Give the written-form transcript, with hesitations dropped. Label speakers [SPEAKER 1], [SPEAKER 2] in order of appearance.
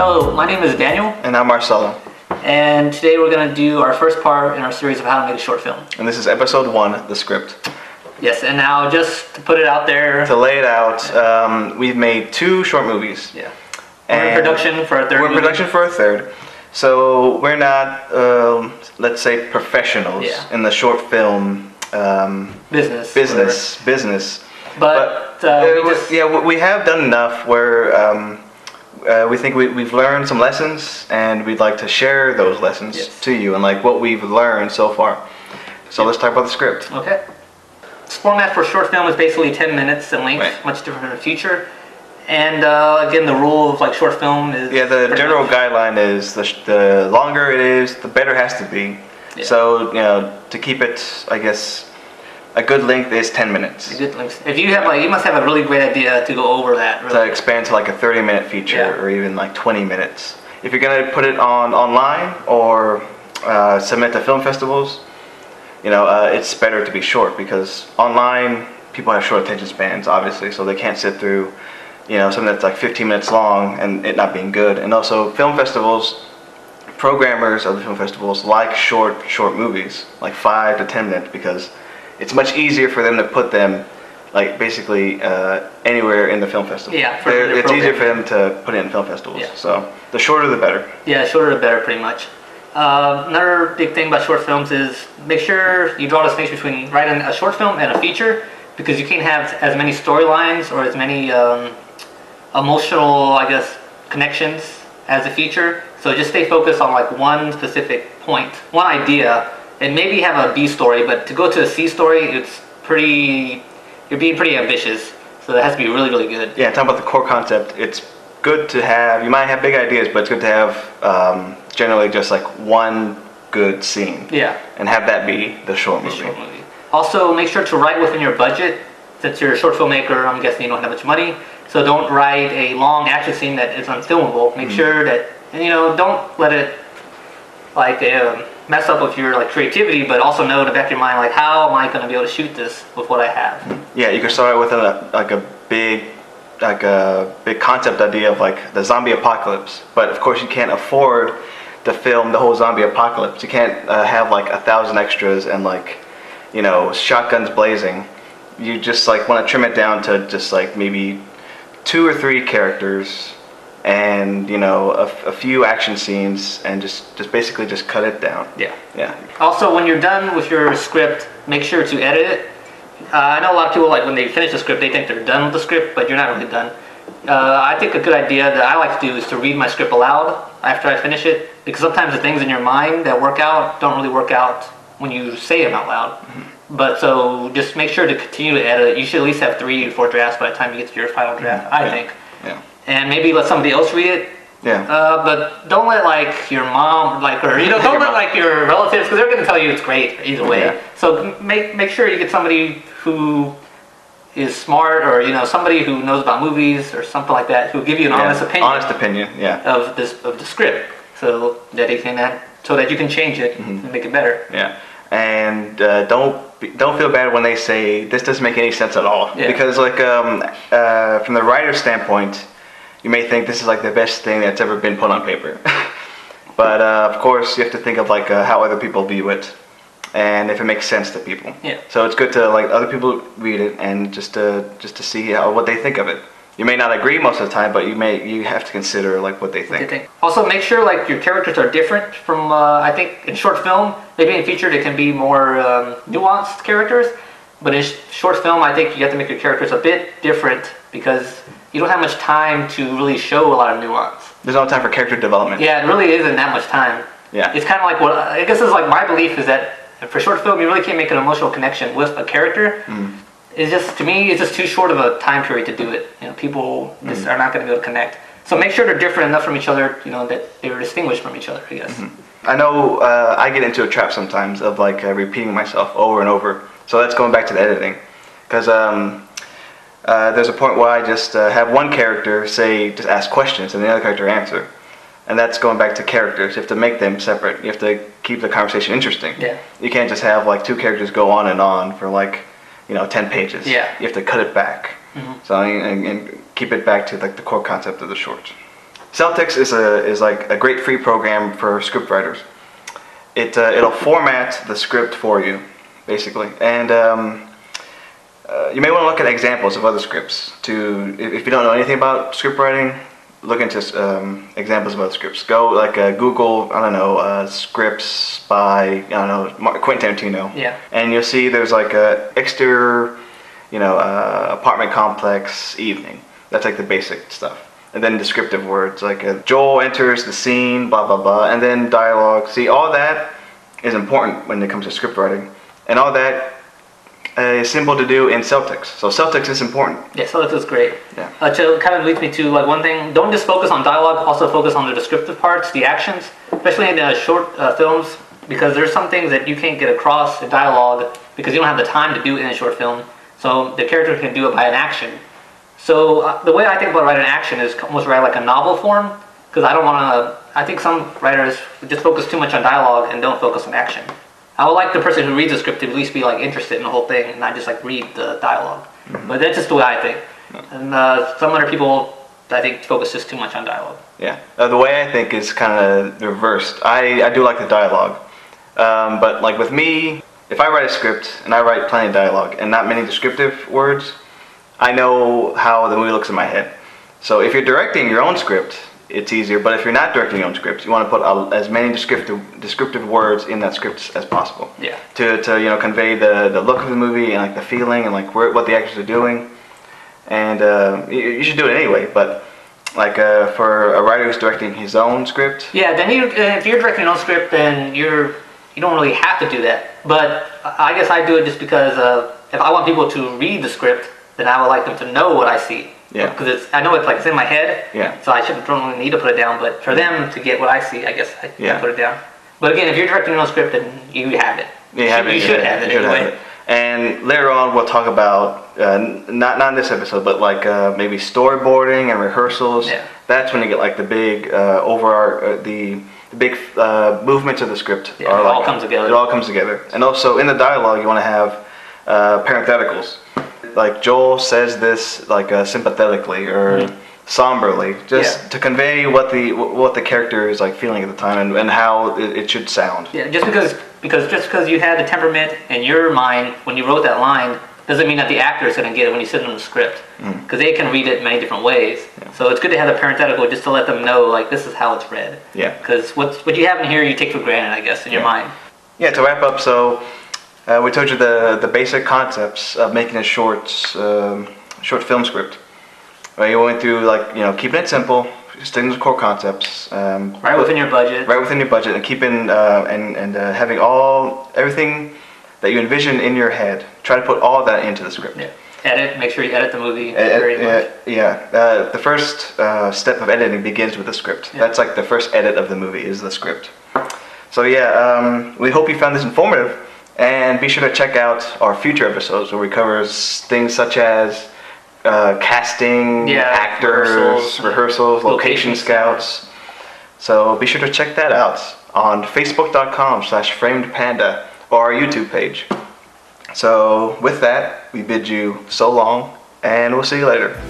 [SPEAKER 1] Hello, my name is Daniel.
[SPEAKER 2] And I'm Marcelo.
[SPEAKER 1] And today we're going to do our first part in our series of how to make a short film.
[SPEAKER 2] And this is episode 1, the script.
[SPEAKER 1] Yes, and now just to put it out there.
[SPEAKER 2] To lay it out, we've made 2 short movies.
[SPEAKER 1] Yeah. We're in production for a third.
[SPEAKER 2] We're in production for a third. So we're not, let's say, professionals in the short film business.
[SPEAKER 1] But
[SPEAKER 2] we have done enough where we think we've learned some lessons, and we'd like to share those lessons to you and like what we've learned so far. So let's talk about the script.
[SPEAKER 1] Okay. This format for short film is basically 10 minutes in length, much different in the future. And again, the rule of like short film is
[SPEAKER 2] the general guideline is the longer it is, the better it has to be. Yeah. So to keep it, I guess, a good length is 10 minutes.
[SPEAKER 1] A good length. If you have you must have a really great idea to go over that. Really.
[SPEAKER 2] To expand to like a 30-minute feature or even like 20 minutes. If you're gonna put it online or submit to film festivals, it's better to be short, because online people have short attention spans, obviously, so they can't sit through something that's like 15 minutes long and it not being good. And also film festivals, programmers of the film festivals like short movies, like 5 to 10 minutes, because it's much easier for them to put them like basically anywhere in the film festival.
[SPEAKER 1] Yeah,
[SPEAKER 2] it's easier for them to put it in film festivals. Yeah. So the shorter the better.
[SPEAKER 1] Yeah, shorter the better, pretty much. Another big thing about short films is make sure you draw a distinction between writing a short film and a feature, because you can't have as many storylines or as many emotional, I guess, connections as a feature. So just stay focused on like one specific point, one idea, and maybe have a B story. But to go to a C story, you're being pretty ambitious. So that has to be really, really good.
[SPEAKER 2] Yeah, talking about the core concept, it's good to have. You might have big ideas, but it's good to have generally just like one good scene.
[SPEAKER 1] Yeah.
[SPEAKER 2] And have that be the short movie.
[SPEAKER 1] Also, make sure to write within your budget. Since you're a short filmmaker, I'm guessing you don't have much money. So don't write a long action scene that is unfilmable. Make sure that, don't let it mess up with your creativity, but also know in the back of your mind, how am I going to be able to shoot this with what I have?
[SPEAKER 2] Yeah, you can start with a big concept idea of the zombie apocalypse, but of course you can't afford to film the whole zombie apocalypse. You can't have 1,000 extras and shotguns blazing. You just want to trim it down to just maybe 2 or 3 characters and a few action scenes, and just basically just cut it down. Yeah.
[SPEAKER 1] Also, when you're done with your script, make sure to edit it. I know a lot of people when they finish the script, they think they're done with the script, but you're not really done. I think a good idea that I like to do is to read my script aloud after I finish it, because sometimes the things in your mind that work out don't really work out when you say them out loud. But so just make sure to continue to edit it. You should at least have 3 to 4 drafts by the time you get to your final draft, I think.
[SPEAKER 2] Yeah.
[SPEAKER 1] And maybe let somebody else read it.
[SPEAKER 2] Yeah.
[SPEAKER 1] But don't let your mom or don't let your relatives, because they're going to tell you it's great either way. Yeah. So make sure you get somebody who is smart, or somebody who knows about movies or something like that, who will give you an honest opinion.
[SPEAKER 2] Honest opinion,
[SPEAKER 1] of the script, so that you can change it and make it better.
[SPEAKER 2] Yeah. And don't feel bad when they say this doesn't make any sense at all, because from the writer's standpoint, you may think this is the best thing that's ever been put on paper. But of course you have to think of how other people view it, and if it makes sense to people.
[SPEAKER 1] Yeah.
[SPEAKER 2] So it's good to other people read it and just to see what they think of it. You may not agree most of the time, but you have to consider what they think.
[SPEAKER 1] Also, make sure your characters are different from I think in short film. Maybe in feature they can be more nuanced characters, but in short film I think you have to make your characters a bit different, because you don't have much time to really show a lot of nuance.
[SPEAKER 2] There's no time for character development.
[SPEAKER 1] Yeah, it really isn't that much time.
[SPEAKER 2] Yeah.
[SPEAKER 1] It's kind of what I guess is my belief is that for short film you really can't make an emotional connection with a character. It's just, to me, it's just too short of a time period to do it. People just are not going to be able to connect. So make sure they're different enough from each other, that they're distinguished from each other, I guess.
[SPEAKER 2] I know I get into a trap sometimes of repeating myself over and over. So that's going back to the editing, because there's a point where I just have one character just ask questions and the other character answer. And that's going back to characters. You have to make them separate. You have to keep the conversation interesting.
[SPEAKER 1] Yeah.
[SPEAKER 2] You can't just have 2 characters go on and on for 10 pages.
[SPEAKER 1] Yeah.
[SPEAKER 2] You have to cut it back. So and keep it back to the core concept of the short. Celtx is like a great free program for script writers. It'll format the script for you, basically, and you may want to look at examples of other scripts. If you don't know anything about script writing, look into examples of other scripts. Go like Google, I don't know, scripts by, I don't know, Quentin Tarantino.
[SPEAKER 1] Yeah.
[SPEAKER 2] And you'll see there's like a exterior, apartment complex evening. That's like the basic stuff. And then descriptive words like Joel enters the scene, blah blah blah, and then dialogue. See, all that is important when it comes to script writing, and all that is simple to do in Celtx. So Celtx is important.
[SPEAKER 1] Yeah, Celtx is great.
[SPEAKER 2] Yeah.
[SPEAKER 1] So it kind of leads me to like one thing. Don't just focus on dialogue. Also focus on the descriptive parts, the actions, especially in short films, because there's some things that you can't get across in dialogue because you don't have the time to do it in a short film. So the character can do it by an action. So the way I think about writing action is almost write like a novel form, because I don't want to. I think some writers just focus too much on dialogue and don't focus on action. I would like the person who reads the script to at least be like interested in the whole thing and not just like read the dialogue. Mm-hmm. But that's just the way I think. Yeah. And some other people, I think, focus just too much on dialogue.
[SPEAKER 2] Yeah. The way I think is kind of reversed. I do like the dialogue, but like with me, if I write a script and I write plenty of dialogue and not many descriptive words, I know how the movie looks in my head. So if you're directing your own script, it's easier. But if you're not directing your own script, you want to put as many descriptive words in that script as possible.
[SPEAKER 1] Yeah.
[SPEAKER 2] To convey the look of the movie and like the feeling and like what the actors are doing. And you should do it anyway. But like for a writer who's directing his own script.
[SPEAKER 1] Yeah. Then if you're directing your own script, then you don't really have to do that. But I guess I do it just because if I want people to read the script, then I would like them to know what I see.
[SPEAKER 2] Yeah.
[SPEAKER 1] Because I know it's in my head.
[SPEAKER 2] Yeah. So
[SPEAKER 1] I don't really need to put it down. But for them to get what I see, I guess I put it down. But again, if you're directing your own script, then you have it. You should have it anyway.
[SPEAKER 2] And later on, we'll talk about not in this episode, but like maybe storyboarding and rehearsals.
[SPEAKER 1] Yeah.
[SPEAKER 2] That's when you get like the big the big movements of the script.
[SPEAKER 1] Yeah, it all comes together.
[SPEAKER 2] It all comes together. And also in the dialogue, you want to have parentheticals. Like Joel says this like sympathetically or somberly, just to convey what the character is like feeling at the time and how it should sound.
[SPEAKER 1] Yeah, just because you had the temperament in your mind when you wrote that line doesn't mean that the actor is going to get it when you sit on the script, because they can read it many different ways. Yeah. So it's good to have the parenthetical just to let them know like this is how it's read.
[SPEAKER 2] Yeah.
[SPEAKER 1] Because what you have in here you take for granted, I guess, in your mind.
[SPEAKER 2] Yeah. To wrap up, so. We told you the basic concepts of making a short film script. You went through like keeping it simple, sticking to the core concepts.
[SPEAKER 1] Right within your budget.
[SPEAKER 2] Right within your budget, and keeping and having everything that you envision in your head. Try to put all that into the script.
[SPEAKER 1] Yeah. Make sure you edit the movie
[SPEAKER 2] The first step of editing begins with the script. Yeah. That's like the first edit of the movie is the script. So we hope you found this informative. And be sure to check out our future episodes where we cover things such as casting, actors, rehearsals, location scouts. So be sure to check that out on facebook.com/framedpanda or our YouTube page. So with that, we bid you so long, and we'll see you later.